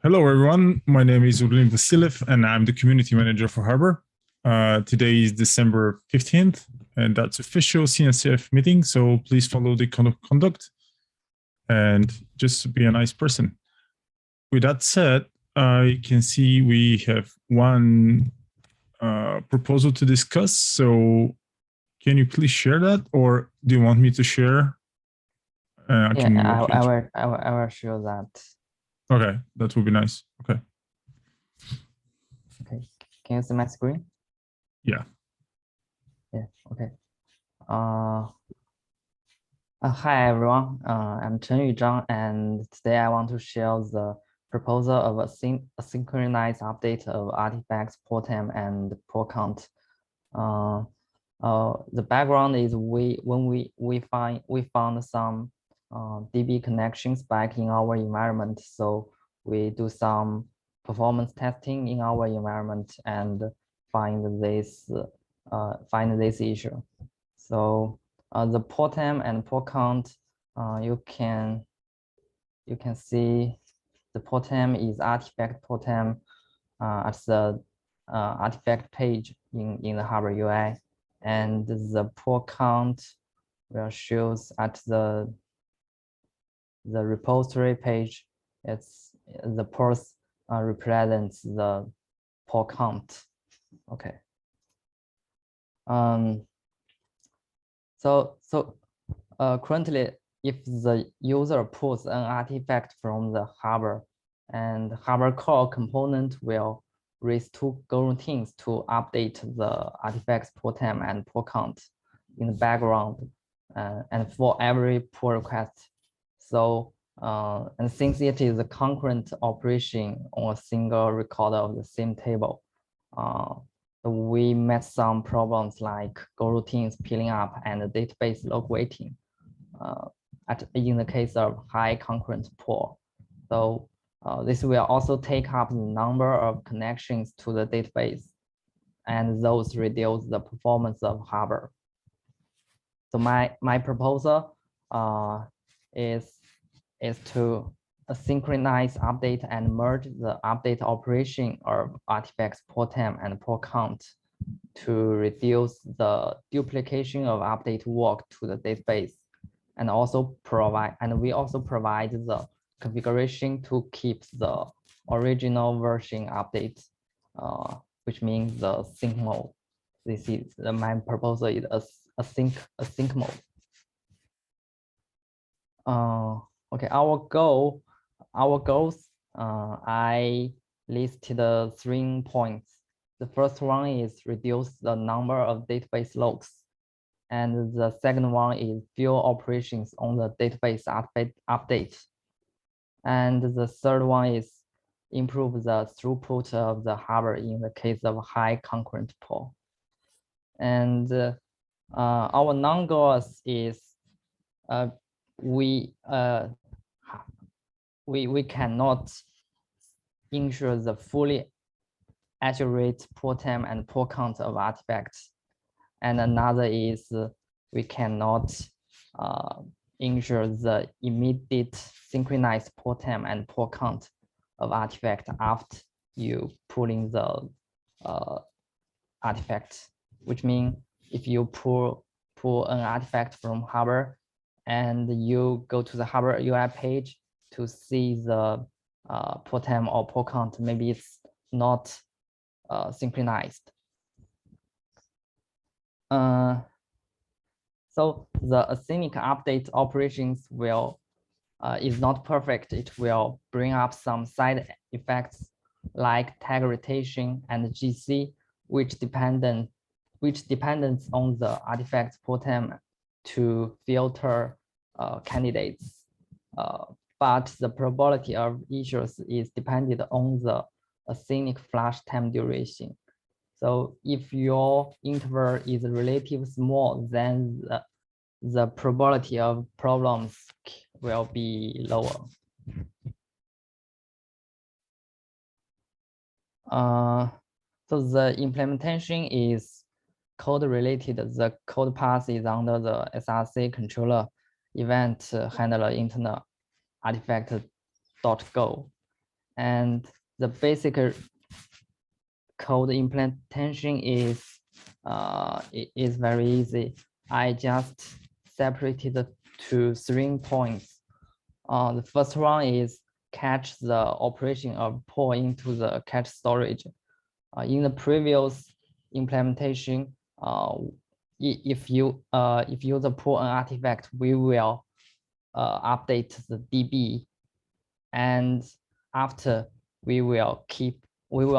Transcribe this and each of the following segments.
Hello, everyone. My name is Urlin Vasilev, and I'm the community manager for Harbor. Today is December 15th, and that's official CNCF meeting. So please follow the code of conduct and just be a nice person. With that said, I can see we have one proposal to discuss. So can you please share that, or do you want me to share? I will share that. Okay, that would be nice. Okay. Okay, can you see my screen? Yeah. Yeah. Okay. Hi everyone. I'm Chen Yuzhang, and today I want to share the proposal of a synchronized update of artifacts, port time, and port count. The background is we found some DB connection spike in our environment, so we do some performance testing in our environment and find this issue. So the port time and port count, you can see the port time is artifact port time at the artifact page in the Harbor UI, and the port count will shows at the repository page. It's the ports represents the port count. Okay. Currently, if the user pulls an artifact from the Harbor, and Harbor core component will raise two routines to update the artifact's port time and port count in the background, and for every pull request. So, and since it is a concurrent operation on a single record of the same table, we met some problems like go routines peeling up and the database log waiting in the case of high concurrent pull. So this will also take up the number of connections to the database, and those reduce the performance of Harbor. So my proposal is to synchronize update and merge the update operation of artifacts port time and port count to reduce the duplication of update work to the database, and we also provide the configuration to keep the original version update, which means the sync mode. This is my proposal is a sync mode. Okay, our goals, I listed 3 points. The first one is reduce the number of database logs. And the second one is fewer operations on the database update. And the third one is improve the throughput of the Harbor in the case of high concurrent pull. And our non-goals is we cannot ensure the fully accurate port time and port count of artifacts. And another is we cannot ensure the immediate synchronized port time and port count of artifact after you pulling the artifact, which means if you pull an artifact from Harbor and you go to the Harbor UI page to see the port time or port count, maybe it's not synchronized. So the Scenic update operations is not perfect. It will bring up some side effects like tag rotation and GC, which depends on the artifacts port time to filter candidates. But the probability of issues is dependent on the Scenic flash time duration. So if your interval is relatively small, then the probability of problems will be lower. So the implementation is code related. The code path is under the SRC controller event handler internal artifact.go. And the basic code implementation is very easy. I just separated to 3 points. The first one is catch the operation of pull into the cache storage. In the previous implementation, if you use a pull an artifact, we will update the DB, and after we will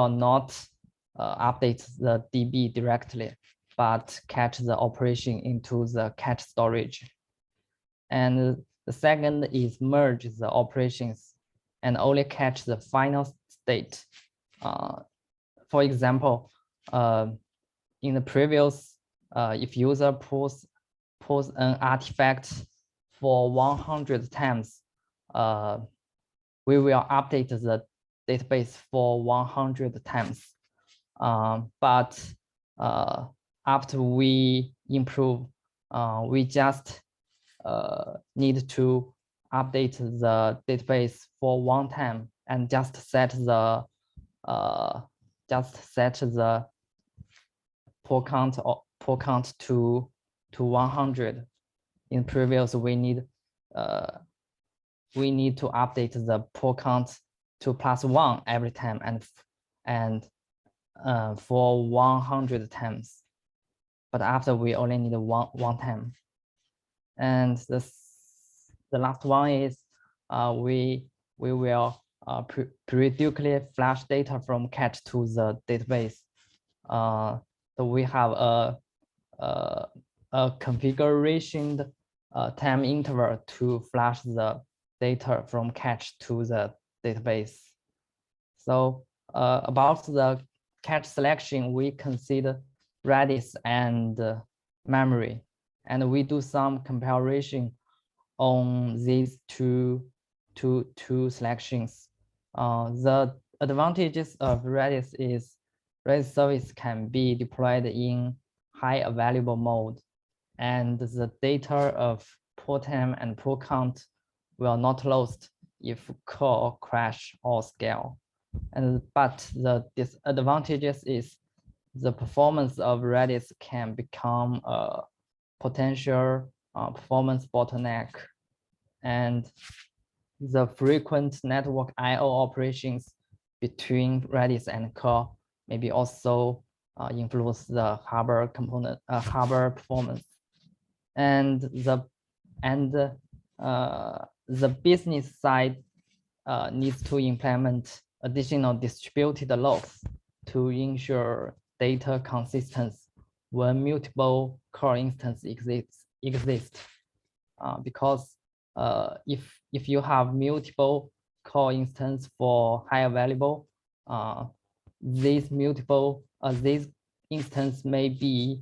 not update the DB directly, but catch the operation into the cache storage. And the second is merge the operations and only catch the final state. For example, in the previous, if user pulls an artifact for 100 times, we will update the database for 100 times. But after we improve, we just need to update the database for 1 time and just set the pull count to 100. In previous, we need to update the pull count to +1 every time and for 100 times. But after we only need one time. And the last one is we will periodically flash data from cache to the database. So we have a configuration time interval to flash the data from cache to the database. So about the cache selection, we consider Redis and memory, and we do some comparison on these two selections. The advantages of Redis is Redis service can be deployed in high available mode, and the data of pull time and pull count will not lost if call, crash, or scale. But the disadvantages is the performance of Redis can become a potential performance bottleneck, and the frequent network I/O operations between Redis and core maybe also influence the Harbor component, Harbor performance, and the business side needs to implement additional distributed logs to ensure data consistency when multiple core instances exist. Because if you have multiple core instances for high available, these instances may be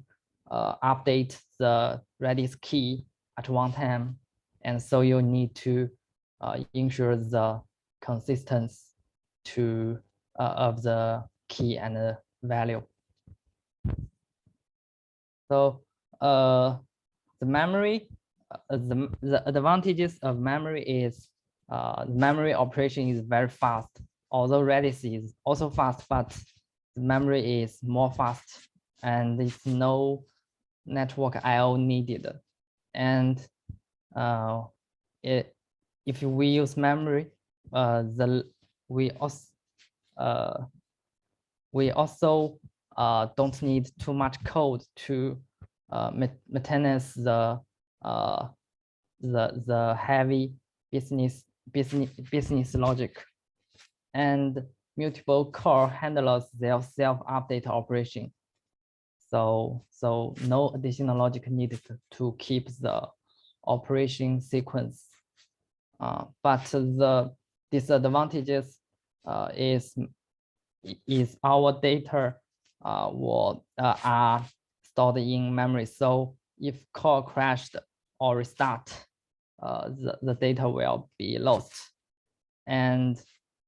update the Redis key at one time, and so you need to ensure the consistency of the key and the value. So the memory, the advantages of memory is memory operation is very fast. Although Redis is also fast, but the memory is more fast, and there's no network I/O needed. And if we use memory, we also don't need too much code to maintain the heavy business logic, and multiple core handlers their self-update operation. So no additional logic needed to keep the operation sequence. But the disadvantages is our data are stored in memory. So if core crashed or restart, the data will be lost. And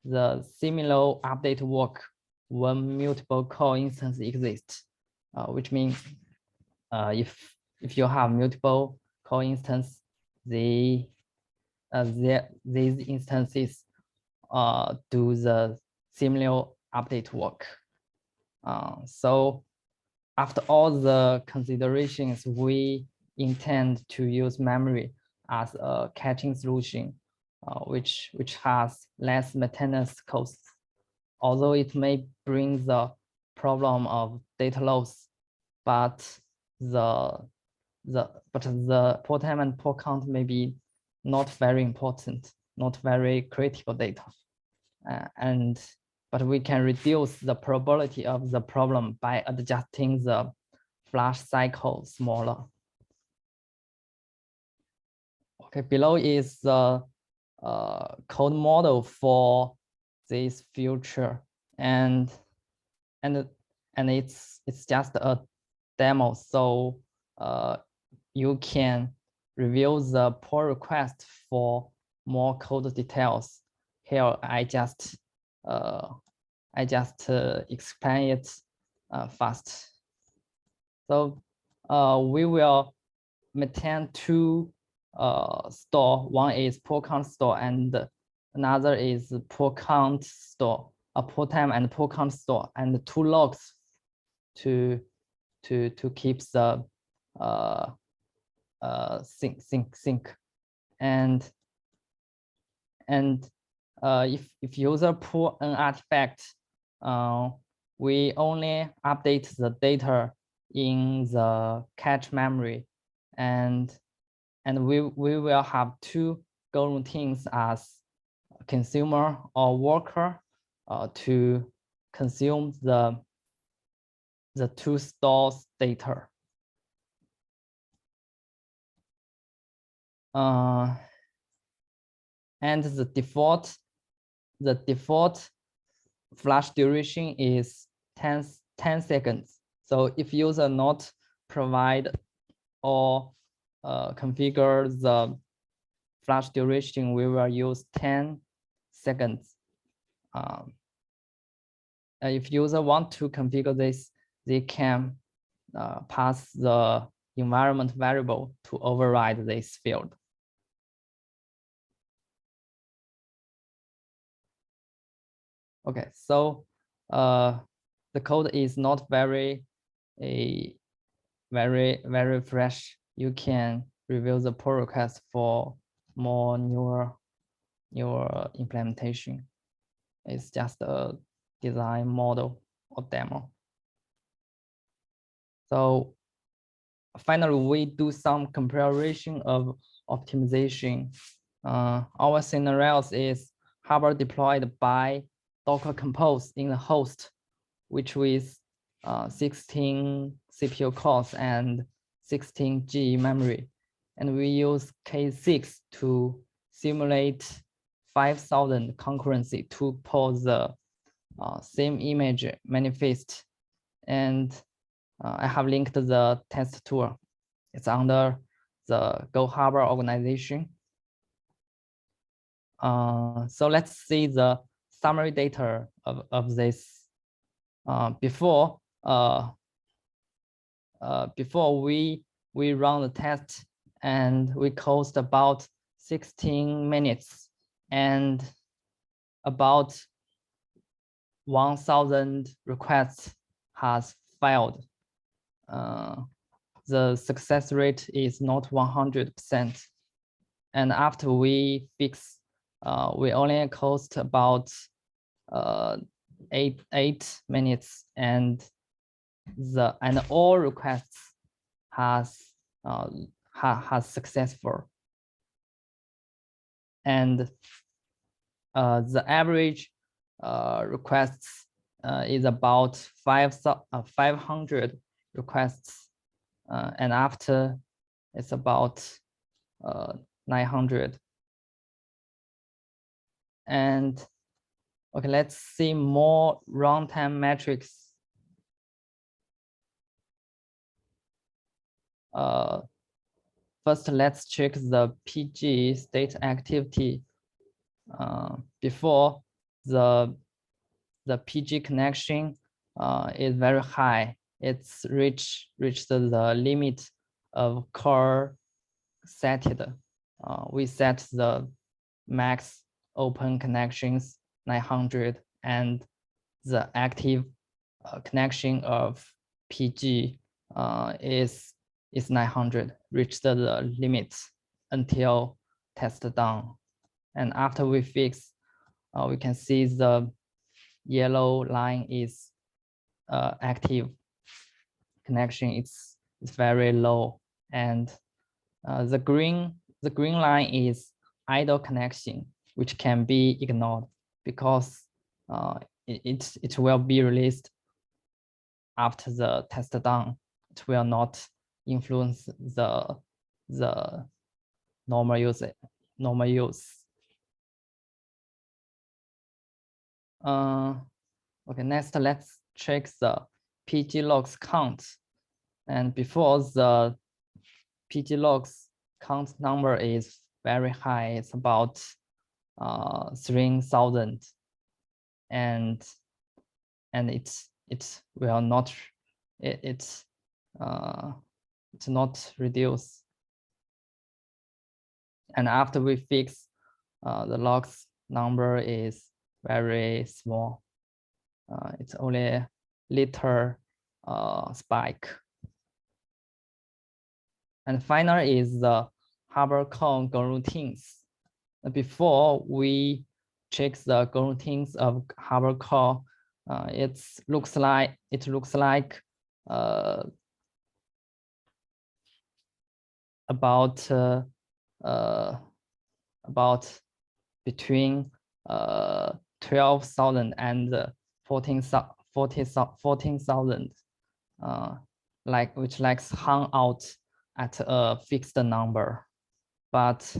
the similar update work when multiple core instances exist, which means if you have multiple core instances, these instances do the similar update work. So after all the considerations, we intend to use memory as a caching solution, which has less maintenance costs. Although it may bring the problem of data loss, but the port time and port count may be not very important, not very critical data, but we can reduce the probability of the problem by adjusting the flash cycle smaller. Okay, below is the code model for this future, and it's just a demo, so you can review the pull request for more code details. Here I just explain it fast. So we will maintain two store. One is pull count store and another is pull count store, a pull time and pull count store, and two logs to keep the sync. And if user pull an artifact, we only update the data in the cache memory, and we will have two Go routines as consumer or worker to consume the two stores data. And the default flash duration is 10 seconds. So if user not provide or configure the flash duration, we will use 10 seconds. If user want to configure this, they can pass the environment variable to override this field. Okay, so the code is not very fresh. You can review the pull request for more newer implementation. It's just a design model or demo. So finally, we do some comparison of optimization. Our scenarios is Harbor deployed by Docker Compose in the host, which with 16 CPU cores and 16 G memory. And we use K6 to simulate 5,000 concurrency to pull the same image manifest. And I have linked the test tool. It's under the Go Harbor organization. So let's see the summary data of this. Before we run the test, and we cost about 16 minutes and about 1,000 requests has failed. The success rate is not 100%. And after we fix, we only cost about 8 minutes, and all requests has successful. And the average requests is about 500 requests, and after it's about 900. And okay, let's see more runtime metrics. First, let's check the PG state activity. Before the PG connection is very high. It's reached the limit of core setted. We set the max open connections 900, and the active connection of PG is 900, reached the limits until test done. And after we fix, we can see the yellow line is active connection. It's very low, and the green line is idle connection, which can be ignored because it will be released after the test done. It will not influence the normal use. Okay, next let's check the PG logs count. And before the PG logs count number is very high, it's about 3,000, and it will not it's not reduced. And after we fix, the logs number is very small. It's only little spike. And final is the HarborCon Guru routines. Before we check the Guru routines of HarborCon, it looks like about between 12,000 and 14,000, which hung out at a fixed number. But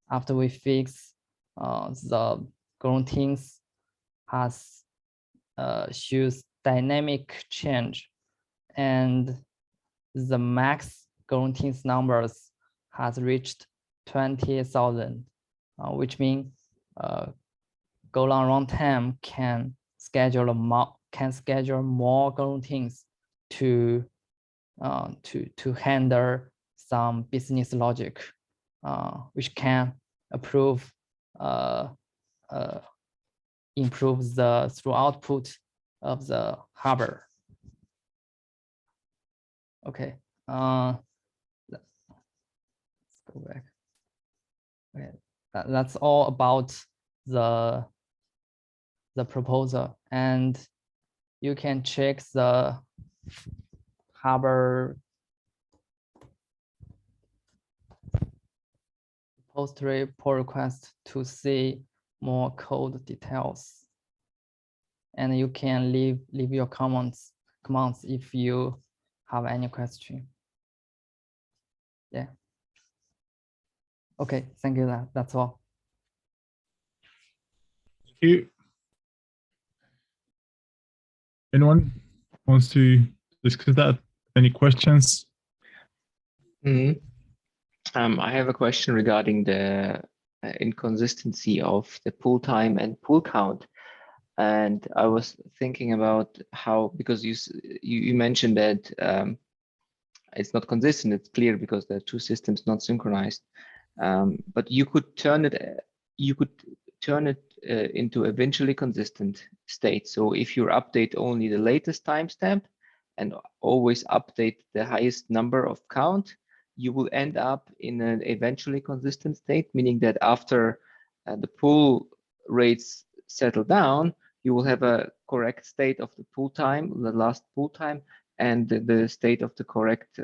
after we fix, the routines has shows dynamic change, and the max routines numbers has reached 20,000, which means Golang runtime can schedule more routines to handle some business logic, which can improve the through output of the Harbor. Okay, let's go back. Okay, that's all about the proposal, and you can check the Harbor repository pull request to see more code details, and you can leave your comments if you have any question. Yeah. Okay, thank you. That's all. Thank you. Anyone wants to discuss that? Any questions? I have a question regarding the inconsistency of the pull time and pull count. And I was thinking about how, because you mentioned that it's not consistent. It's clear because there are two systems not synchronized. But you could turn it into eventually consistent state. So if you update only the latest timestamp and always update the highest number of count, you will end up in an eventually consistent state, meaning that after the pull rates settle down, you will have a correct state of the pull time, the last pull time, and the state of the correct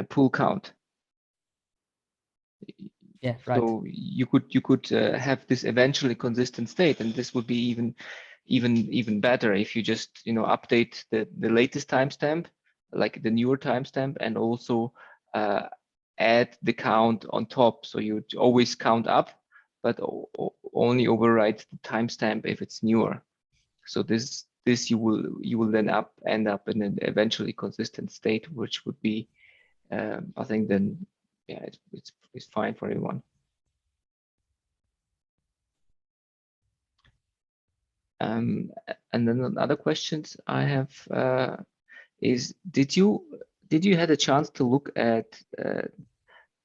pull count. Yeah, right. So you could have this eventually consistent state, and this would be even better if you just update the latest timestamp, like the newer timestamp, and also add the count on top. So you always count up, but only overwrite the timestamp if it's newer. So this you will then end up in an eventually consistent state, which would be I think then yeah, it's fine for everyone. And then another questions I have is, did you had a chance to look at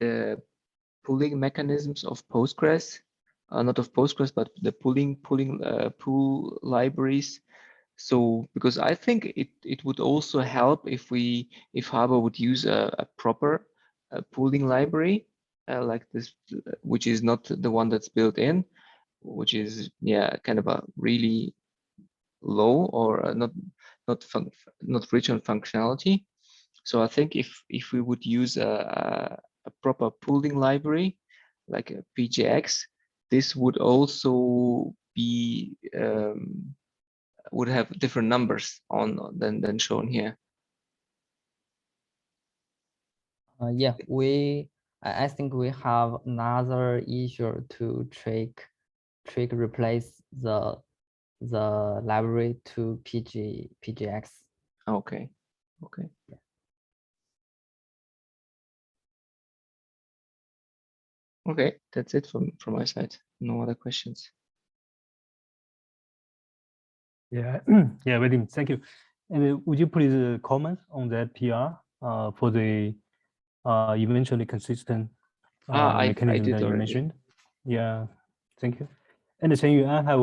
the pooling mechanisms of Postgres? not of Postgres, but the pool libraries. So because I think it would also help if Harbor would use a proper pooling library like this, which is not the one that's built in, which is kind of a really low or not rich on functionality. So I think if we would use a proper pooling library like a PGX, this would also be would have different numbers on than shown here. Yeah, I think we have another issue to replace the library to PGX. Okay. Yeah. Okay, that's it from my side. No other questions. Yeah, yeah, Vadim, thank you. And would you please comment on that PR for the eventually consistent I mechanism did that you already. mentioned? Yeah, thank you. And Chen, I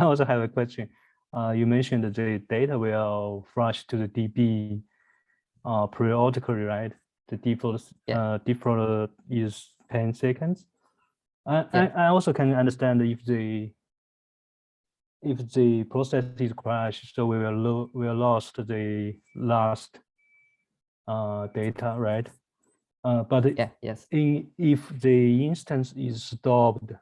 also have a question. You mentioned that the data will flush to the DB periodically, right? The default is 10 seconds. I also can understand if the process is crashed, so we will lost the last data, right? But yes. If the instance is stopped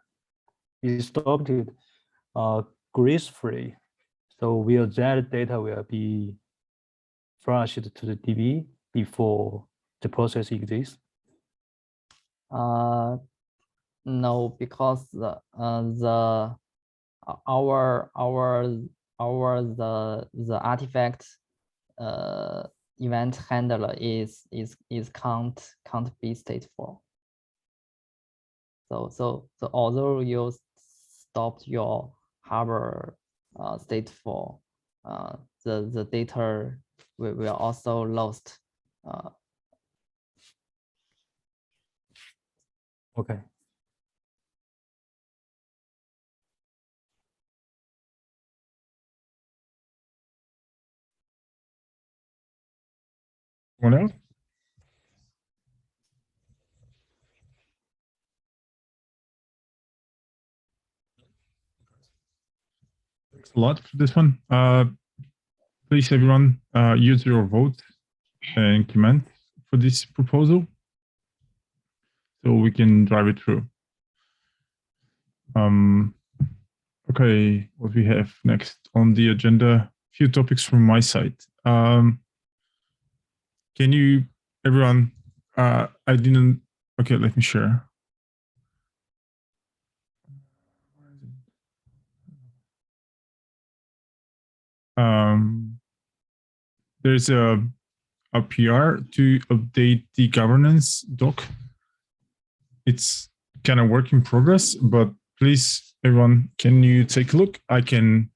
grace-free, so will that data will be flushed to the DB before the process exists? No, because the artifact event handler is can't be stateful. So although you stopped your Harbor stateful, the data will also lost. Okay. One else? Thanks a lot for this one. Please, everyone, use your vote and comment for this proposal so we can drive it through. Okay, what we have next on the agenda, few topics from my side. Can you, everyone, I didn't, okay, let me share. There's a PR to update the governance doc. It's kind of work in progress, but please, everyone, can you take a look? I can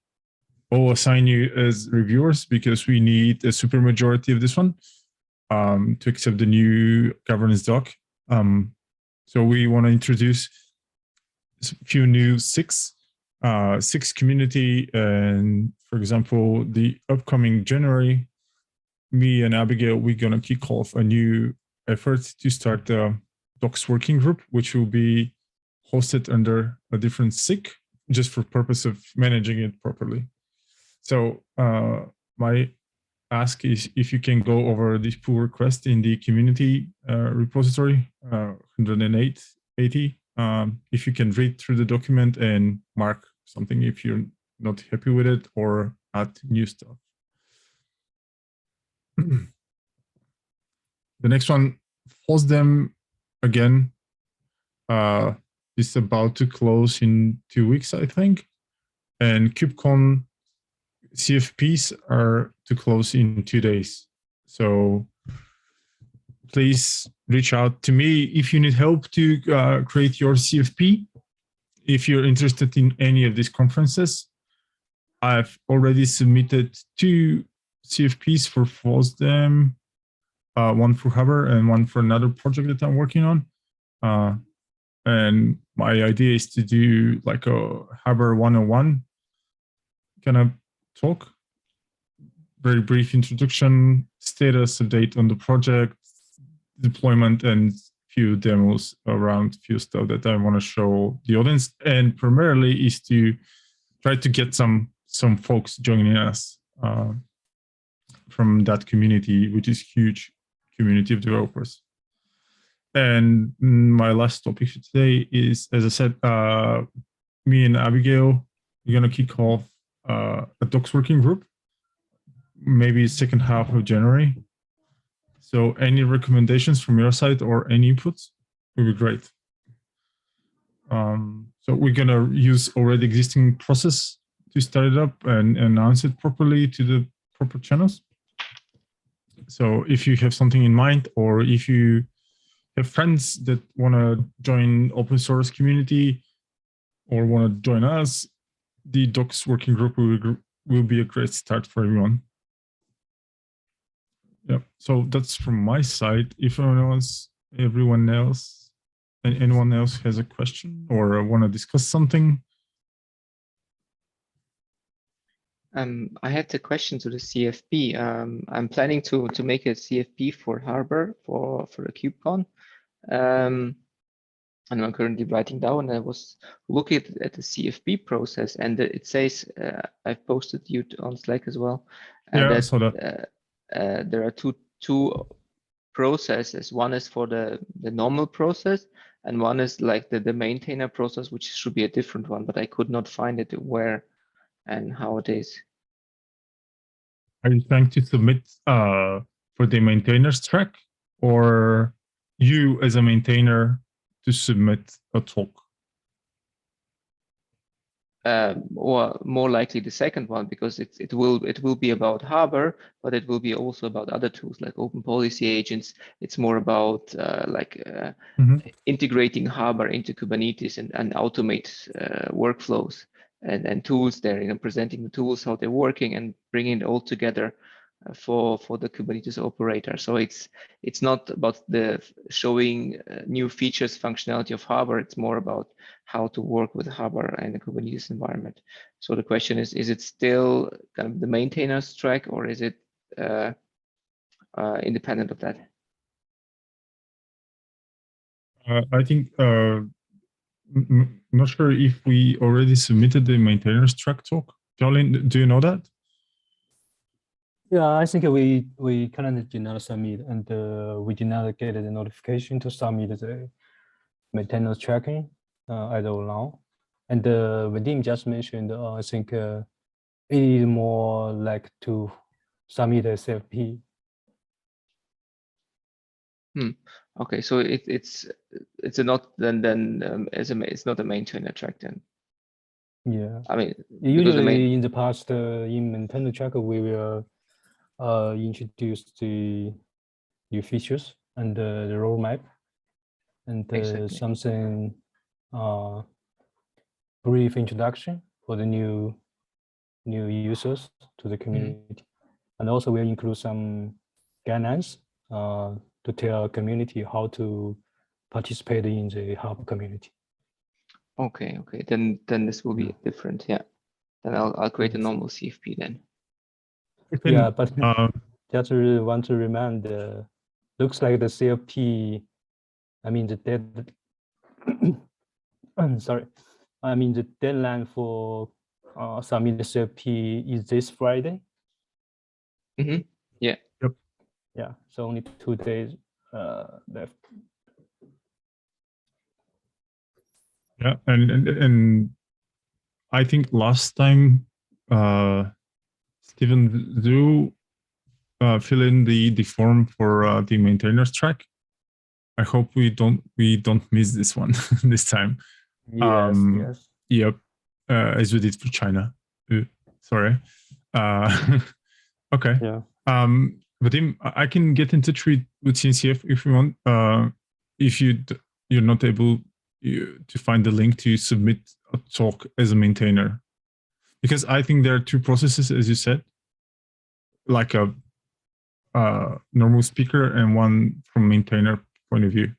assign you as reviewers because we need a supermajority of this one to accept the new governance doc. So we want to introduce a few new six community, and for example, the upcoming January, me and Abigail, we're gonna kick off a new effort to start the docs working group, which will be hosted under a different SIG, just for purpose of managing it properly. So my ask is if you can go over this pull request in the community repository 108.80. If you can read through the document and mark something if you're not happy with it or add new stuff. The next one, FOSDEM again. It's about to close in 2 weeks, I think. And KubeCon CFPs are to close in 2 days. So please reach out to me if you need help to create your CFP. If you're interested in any of these conferences, I've already submitted 2 CFPs for FOSDEM, one for Harbor and one for another project that I'm working on. And my idea is to do like a Harbor 101 kind of talk, very brief introduction, status update on the project, deployment, and few demos around few stuff that I want to show the audience. And primarily is to try to get some folks joining us from that community, which is huge community of developers. And my last topic for today is, as I said, me and Abigail, we're going to kick off a docs working group, maybe second half of January. So any recommendations from your side or any inputs would be great. So we're going to use already existing process to start it up and announce it properly to the proper channels. So if you have something in mind, or if you have friends that want to join open source community or want to join us, the docs working group will be a great start for everyone. Yeah, so that's from my side. If anyone else has a question or want to discuss something. I had a question to the CFP. I'm planning to make a CFP for Harbor for the KubeCon. And I'm currently writing down. I was looking at the CFP process, and it says I've posted you on Slack as well. And yeah, I saw that. There are two processes. One is for the normal process, and one is like the maintainer process, which should be a different one, but I could not find it where and how it is. Are you trying to submit for the maintainers track, or you as a maintainer to submit a talk? Or more likely the second one, because it will be about Harbor, but it will be also about other tools like open policy agents. It's more about integrating Harbor into Kubernetes and automate workflows and tools there, presenting the tools, how they're working, and bringing it all together for the Kubernetes operator. So it's not about the showing new features, functionality of Harbor. It's more about how to work with Harbor and the Kubernetes environment. So the question is it still kind of the maintainer's track, or is it independent of that? I think not sure if we already submitted the maintainers track talk. Jolene, do you know that? Yeah, I think we currently did not submit, and we did not get the notification to submit the maintenance tracking as of now. And Vadim just mentioned, I think it is more like to submit a CFP. Okay, so it's not then it's not a maintainer track then. Yeah, I mean, usually in the past in maintainer track we will introduce the new features and the roadmap and exactly. something brief introduction for the new users to the community, and also we'll include some guidelines to tell community how to participate in the Harbor community. Okay, then this will be different. Yeah, then I'll create a normal CFP then. Yeah, but just want to remind, looks like the CFP, I mean the sorry, I mean the deadline for submit the CFP is this Friday. Yeah. Yep. Yeah, so only 2 days left. Yeah, and I think last time Steven Zhu fill in the form for the maintainers track. I hope we don't miss this one this time. Yes. Yep, as we did for China. Sorry. Okay. Yeah. Vadim, I can get in touch with CNCF if you want. If you're not able to find the link to submit a talk as a maintainer, because I think there are two processes, as you said, like a normal speaker and one from maintainer point of view.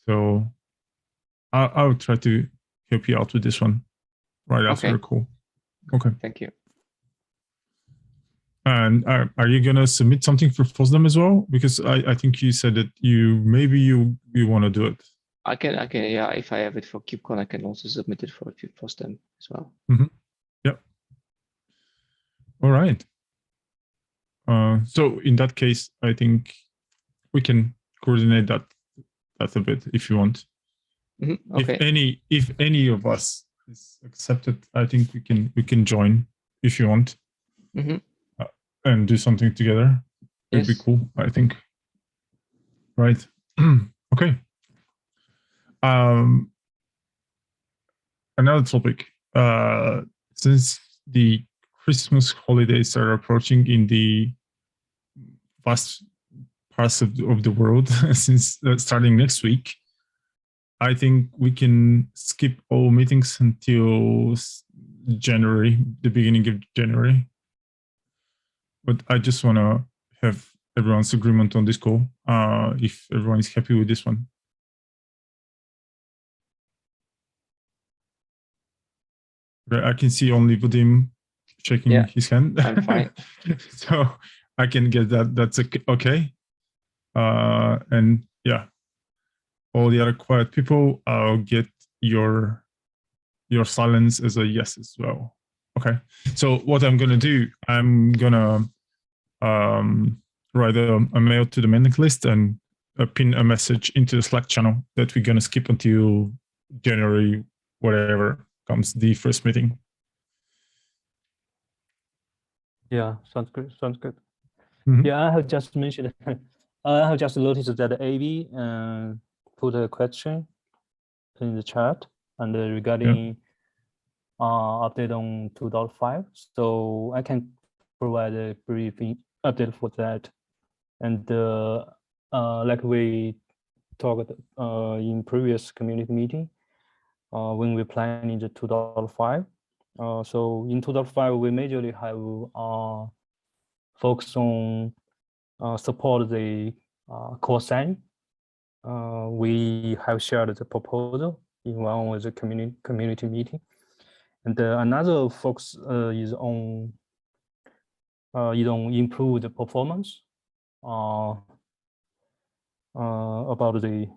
So I'll try to help you out with this one right after Okay. the call. Okay. Thank you. And are you gonna submit something for FOSDEM as well? Because I think you said that you want to do it. I can, yeah, if I have it for KubeCon, I can also submit it for them as well. Yep. All right. So in that case, I think we can coordinate that a bit if you want. Okay. If any of us is accepted, I think we can join if you want, and do something together. It'd be Yes. cool, I think. Right. Okay. Another topic. Since the Christmas holidays are approaching in the vast parts of the world, since starting next week, I think we can skip all meetings until January, the beginning of January. But I just want to have everyone's agreement on this call, if everyone is happy with this one. Okay, I can see only Vadim shaking his hand. I'm fine. So I can get that. That's okay. And yeah, all the other quiet people, I'll get your silence as a yes as well. Okay. So what I'm gonna do, I'm gonna write a mail to the mailing list and pin a message into the Slack channel that we're gonna skip until January, whatever comes the first meeting. Yeah, sounds good. Sounds good. Mhm. Yeah, I have just mentioned. I have just noticed that AV put a question in the chat and regarding update on 2.5. So I can provide a briefing update for that. And like we talked in previous community meeting, when we planning the 2.5. So in 2.5, we majorly have focus on support the core sign. We have shared the proposal in one of the community meeting, and another focus is on improve the performance about the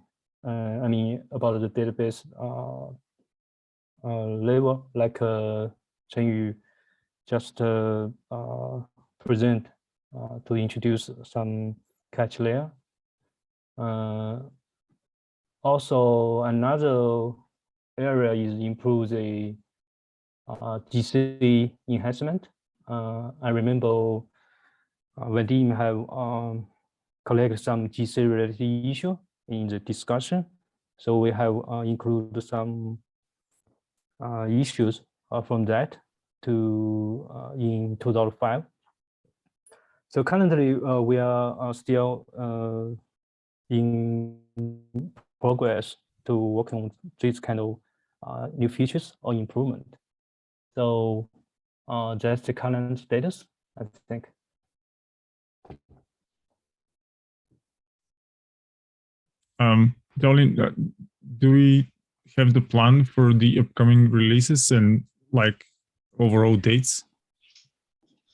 about the database level, like Chen just present to introduce some catch layer. Also, another area is improve the GC enhancement. I remember when team have collected some GC related issue in the discussion. So we have included some issues from that to in 2.5. So currently we are still in progress to work on this kind of new features or improvement. So that's the current status, I think. Darlene, do we have the plan for the upcoming releases and like overall dates?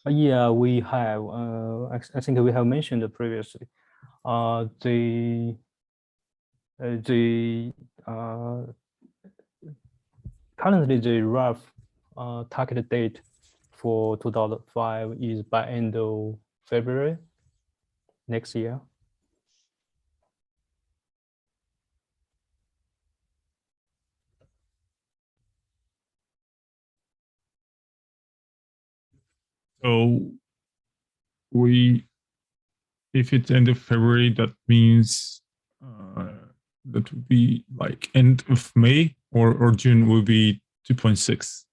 Yeah, we have. I think we have mentioned previously. Currently the rough target date for 2005 is by end of February next year. So if it's end of February, that means that would be like end of May, or June will be 2.6.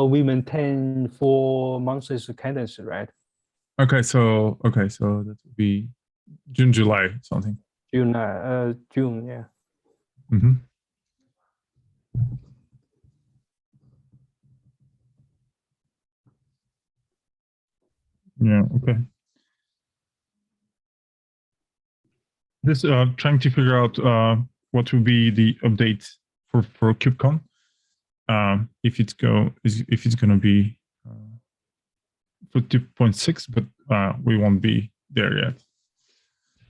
We maintain 4 months cadence, right? Okay, so that would be June, July, something. June, yeah. Mm-hmm. Yeah, okay. This trying to figure out what will be the update for KubeCon. If it's gonna be for 2.6, but we won't be there yet.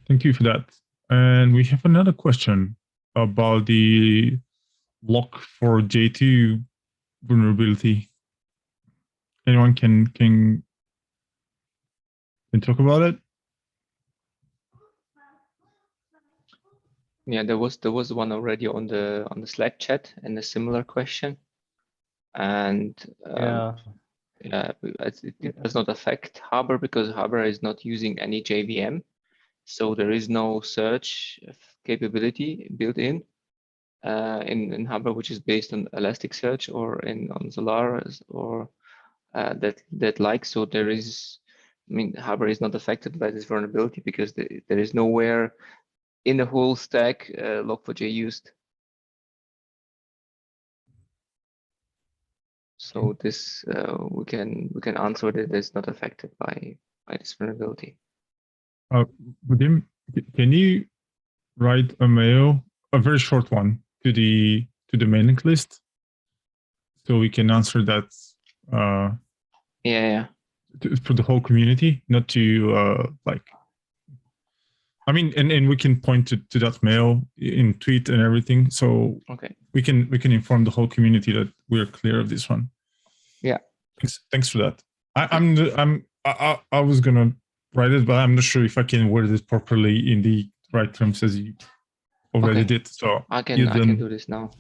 Thank you for that. And we have another question about the lock for J2 vulnerability. Anyone can talk about it? Yeah, there was one already on the Slack chat and a similar question, and Yeah. yeah, it does not affect Harbor because Harbor is not using any JVM, so there is no search capability built in Harbor, which is based on Elasticsearch or on Solaris or that like. So there is, I mean, Harbor is not affected by this vulnerability because there is nowhere in the whole stack log4j used. So this we can answer that it's not affected by this vulnerability. Vadim, can you write a mail, a very short one, to the mailing list, so we can answer that? Yeah. For the whole community, not to like. I mean, and we can point to that mail in tweet and everything, so okay, we can inform the whole community that we are clear of this one. Yeah. Thanks for that. I was gonna write it, but I'm not sure if I can word it properly in the right terms as you already did. So I can do this now.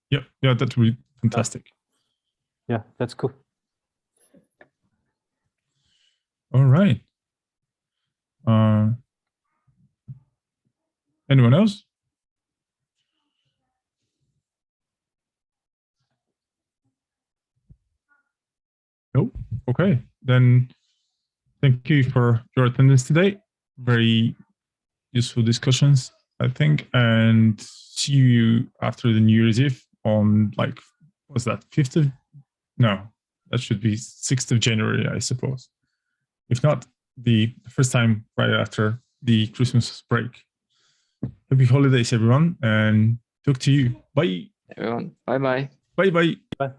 Yeah, that would be fantastic. Yeah, that's cool. All right. Anyone else? Nope. Okay, then thank you for your attendance today. Very useful discussions, I think, and see you after the New Year's Eve on, like, what's that, 5th of, no, that should be 6th of January, I suppose. If not, the first time right after the Christmas break. Happy holidays, everyone, and talk to you. Bye. Everyone, bye-bye. Bye-bye. Bye.